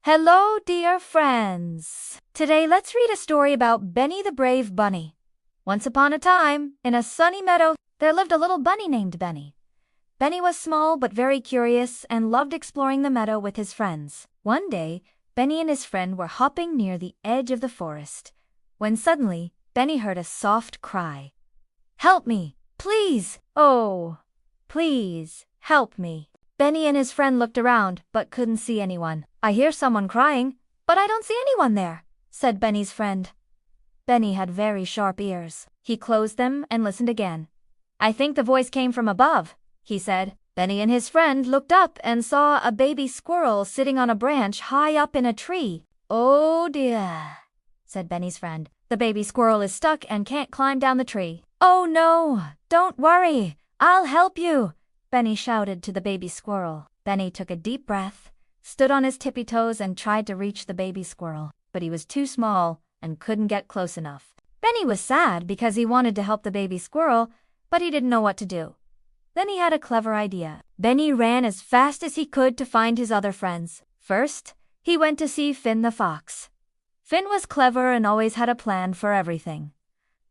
Hello, dear friends. Today let's read a story about Benny the Brave Bunny. Once upon a time, in a sunny meadow, there lived a little bunny named Benny. Benny was small but very curious and loved exploring the meadow with his friends. One day, Benny and his friend were hopping near the edge of the forest, when suddenly Benny heard a soft cry. "Help me, please! Oh, please, help me!" Benny and his friend looked around but couldn't see anyone. "I hear someone crying, but I don't see anyone there," said Benny's friend. Benny had very sharp ears. He closed them and listened again. "I think the voice came from above," he said. Benny and his friend looked up and saw a baby squirrel sitting on a branch high up in a tree. "Oh dear," said Benny's friend. "The baby squirrel is stuck and can't climb down the tree." "Oh no, don't worry, I'll help you," Benny shouted to the baby squirrel. Benny took a deep breath, stood on his tippy toes and tried to reach the baby squirrel, but he was too small and couldn't get close enough. Benny was sad because he wanted to help the baby squirrel, but he didn't know what to do. Then he had a clever idea. Benny ran as fast as he could to find his other friends. First, he went to see Finn the fox. Finn was clever and always had a plan for everything.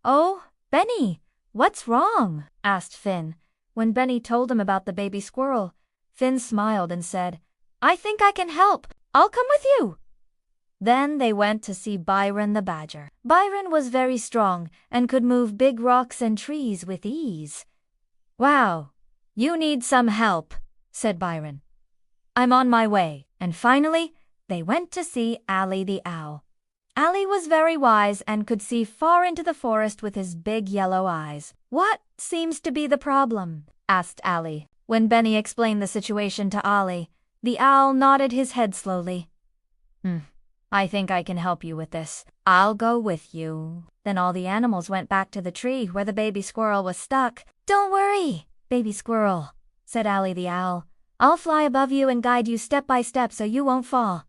"Oh, Benny, what's wrong?" asked Finn. When Benny told him about the baby squirrel, Finn smiled and said, "I think I can help. I'll come with you." Then they went to see Byron the badger. Byron was very strong and could move big rocks and trees with ease. "Wow, you need some help," said Byron. "I'm on my way." And finally, they went to see Ally the owl. Ally was very wise and could see far into the forest with his big yellow eyes. "What seems to be the problem?" asked Ally. When Benny explained the situation to Ally, the owl nodded his head slowly. I think I can help you with this. I'll go with you." Then all the animals went back to the tree where the baby squirrel was stuck. "Don't worry, baby squirrel," said Ally the owl. "I'll fly above you and guide you step by step so you won't fall."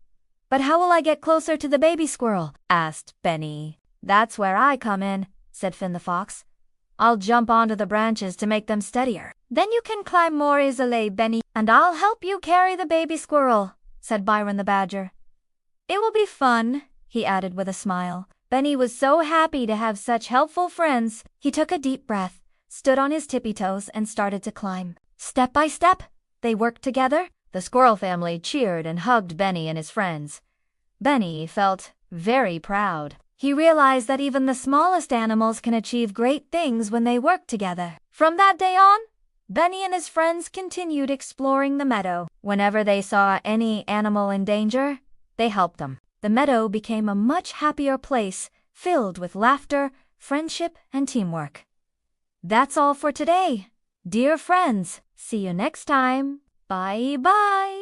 "But how will I get closer to the baby squirrel?" asked Benny. "That's where I come in," said Finn the fox. "I'll jump onto the branches to make them steadier. Then you can climb more easily, Benny, and I'll help you carry the baby squirrel," said Byron the badger. "It will be fun," he added with a smile. Benny was so happy to have such helpful friends. He took a deep breath, stood on his tippy toes, and started to climb. Step by step, they worked together. The squirrel family cheered and hugged Benny and his friends. Benny felt very proud. He realized that even the smallest animals can achieve great things when they work together. From that day on, Benny and his friends continued exploring the meadow. Whenever they saw any animal in danger, they helped them. The meadow became a much happier place, filled with laughter, friendship, and teamwork. That's all for today. Dear friends, see you next time. Bye-bye.